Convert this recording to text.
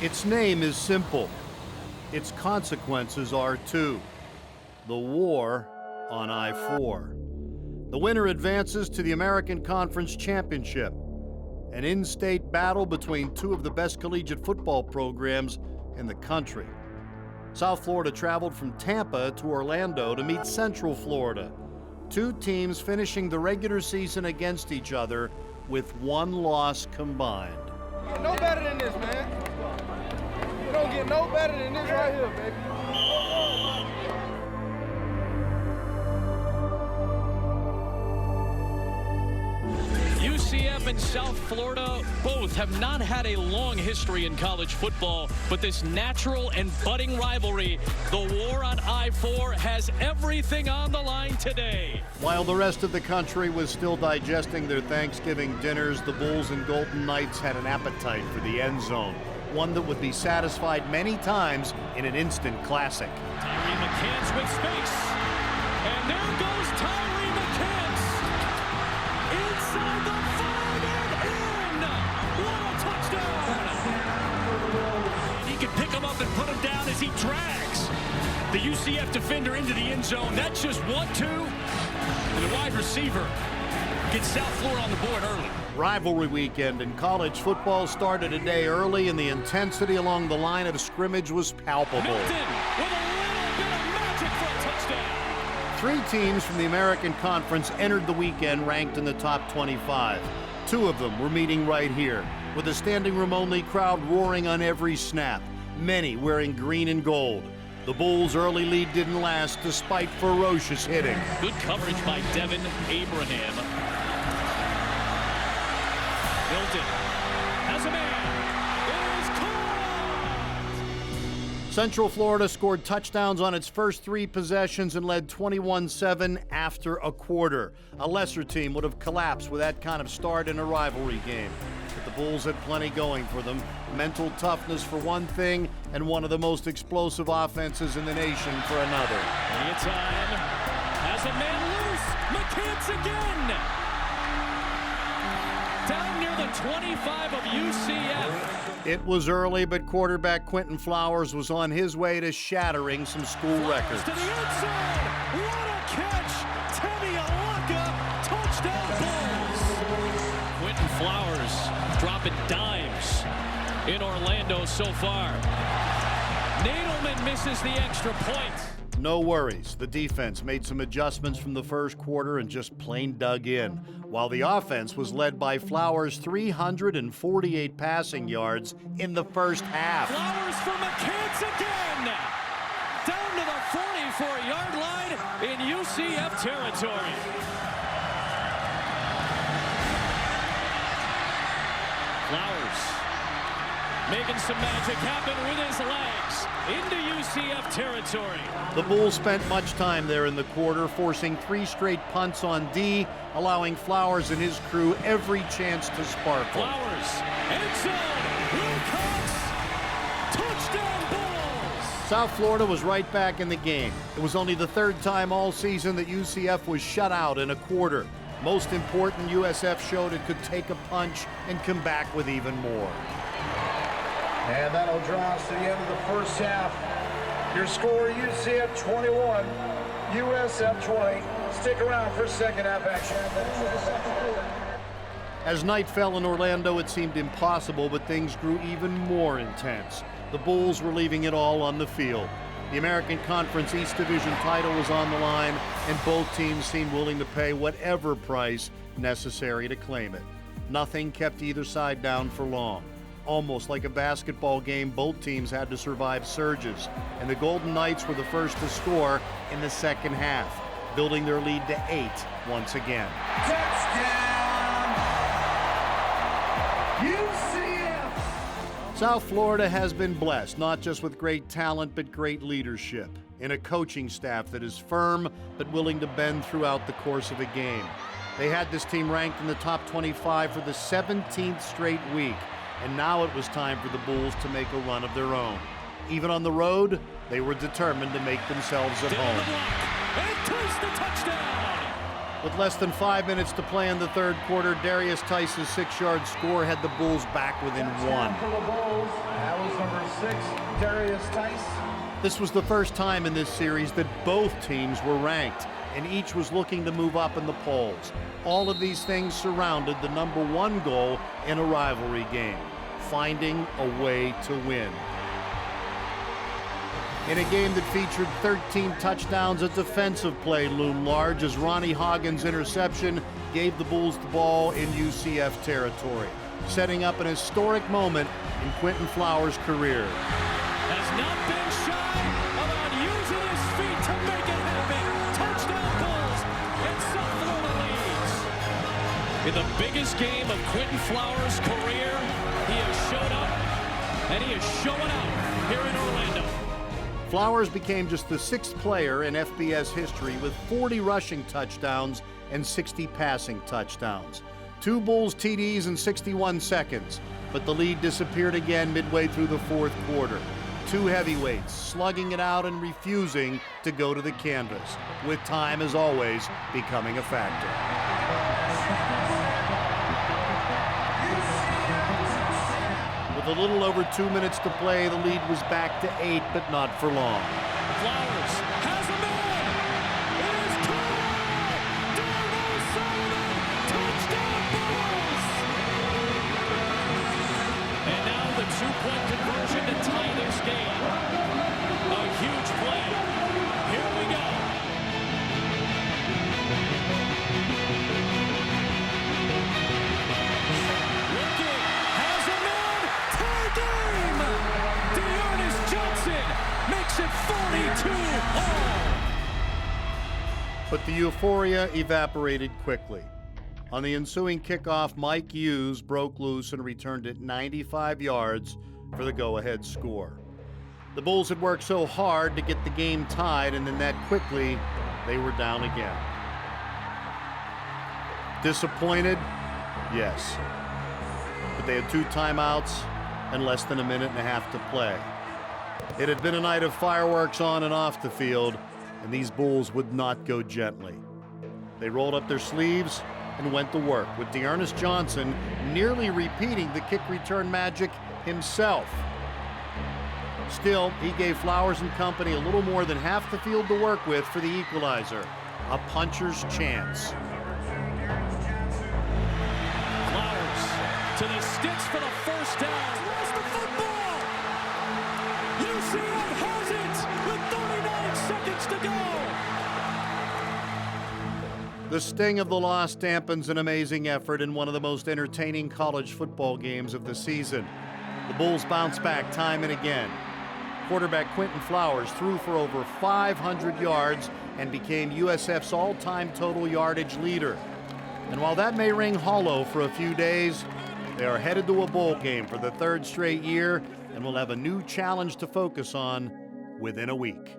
Its name is simple. Its consequences are too. The war on I-4. The winner advances to the American Conference Championship, an in-state battle between two of the best collegiate football programs in the country. South Florida traveled from Tampa to Orlando to meet Central Florida, two teams finishing the regular season against each other with one loss combined. No better than this, man. You don't get no better than this right here, baby. UCF and South Florida both have not had a long history in college football, but this natural and budding rivalry, the war on I-4, has everything on the line today. While the rest of the country was still digesting their Thanksgiving dinners, the Bulls and Golden Knights had an appetite for the end zone, one that would be satisfied many times in an instant classic. Tyree McCants with space, and there goes Tyree McCants inside the 5 and in. What a touchdown! He can pick him up and put him down as he drags the UCF defender into the end zone. That's just 1-2, and the wide receiver gets South Florida on the board early. Rivalry weekend in college football started a day early, and the intensity along the line of scrimmage was palpable. Milton with a little bit of magic for a touchdown. Three teams from the American Conference entered the weekend ranked in the top 25. Two of them were meeting right here, with a standing room only crowd roaring on every snap, many wearing green and gold. The Bulls' early lead didn't last despite ferocious hitting. Good coverage by Devin Abraham. Milton has a man. It is caught! Central Florida scored touchdowns on its first three possessions and led 21-7 after a quarter. A lesser team would have collapsed with that kind of start in a rivalry game. But the Bulls had plenty going for them. Mental toughness for one thing, and one of the most explosive offenses in the nation for another. Plenty of time. Has a man loose. McCants again. Down near the 25 of UCF. It was early, but quarterback Quentin Flowers was on his way to shattering some school records. To the inside. What a catch. Teddy Alaka. Touchdown Bulls. Quentin Flowers dropping dimes in Orlando so far. Nadelman misses the extra point. No worries. The defense made some adjustments from the first quarter and just plain dug in, while the offense was led by Flowers' 348 passing yards in the first half. Flowers for McCants again! Down to the 44-yard line in UCF territory. Flowers making some magic happen with his legs into UCF territory. The Bulls spent much time there in the quarter, forcing three straight punts on D, allowing Flowers and his crew every chance to sparkle. Flowers, end zone, Wilcox, touchdown Bulls! South Florida was right back in the game. It was only the third time all season that UCF was shut out in a quarter. Most important, USF showed it could take a punch and come back with even more. And that'll draw us to the end of the first half. Your score, UCF 21, USF 20. Stick around for second half action. As night fell in Orlando, it seemed impossible, but things grew even more intense. The Bulls were leaving it all on the field. The American Conference East Division title was on the line, and both teams seemed willing to pay whatever price necessary to claim it. Nothing kept either side down for long. Almost like a basketball game, both teams had to survive surges, and the Golden Knights were the first to score in the second half, building their lead to 8 once again. Touchdown! UCF! South Florida has been blessed, not just with great talent, but great leadership, in a coaching staff that is firm but willing to bend throughout the course of a game. They had this team ranked in the top 25 for the 17th straight week, and now it was time for the Bulls to make a run of their own. Even on the road, they were determined to make themselves at home. And taste the touchdown! With less than 5 minutes to play in the third quarter, Darius Tice's 6-yard score had the Bulls back within one. For the Bulls, that was number 6, Darius Tice. This was the first time in this series that both teams were ranked, and each was looking to move up in the polls. All of these things surrounded the number 1 goal in a rivalry game, finding a way to win. In a game that featured 13 touchdowns, a defensive play loomed large as Ronnie Hagen's interception gave the Bulls the ball in UCF territory, setting up an historic moment in Quentin Flowers' career. Has not been shy about using his feet to make it happen. Touchdown Bulls, and South Florida leads. In the biggest game of Quentin Flowers' career, he has showed up, and he is showing out here in Orlando. Flowers became just the 6th player in FBS history with 40 rushing touchdowns and 60 passing touchdowns. 2 Bulls TDs in 61 seconds, but the lead disappeared again midway through the fourth quarter. 2 heavyweights slugging it out and refusing to go to the canvas, with time, as always, becoming a factor. With a little over 2 minutes to play, the lead was back to 8, but not for long. Flowers has a man. It is caught. Darnell Sullivan, touchdown Bulls. And now the 2-point conversion to tie this game. A huge play. Here we go. Looking, has a man. Tie game. Dearness Johnson makes it 42-all. But the euphoria evaporated quickly. On the ensuing kickoff, Mike Hughes broke loose and returned it 95 yards for the go-ahead score. The Bulls had worked so hard to get the game tied, and then that quickly, they were down again. Disappointed? Yes. But they had 2 timeouts and less than a minute and a half to play. It had been a night of fireworks on and off the field, and these Bulls would not go gently. They rolled up their sleeves and went to work, with Dearness Johnson nearly repeating the kick return magic himself. Still, he gave Flowers and company a little more than half the field to work with for the equalizer, a puncher's chance. Flowers to the sticks for the first down. Where's the football? UCF has it with 39 seconds to go. The sting of the loss dampens an amazing effort in one of the most entertaining college football games of the season. The Bulls bounce back time and again. Quarterback Quentin Flowers threw for over 500 yards and became USF's all-time total yardage leader. And while that may ring hollow for a few days, they are headed to a bowl game for the 3rd straight year and will have a new challenge to focus on within a week.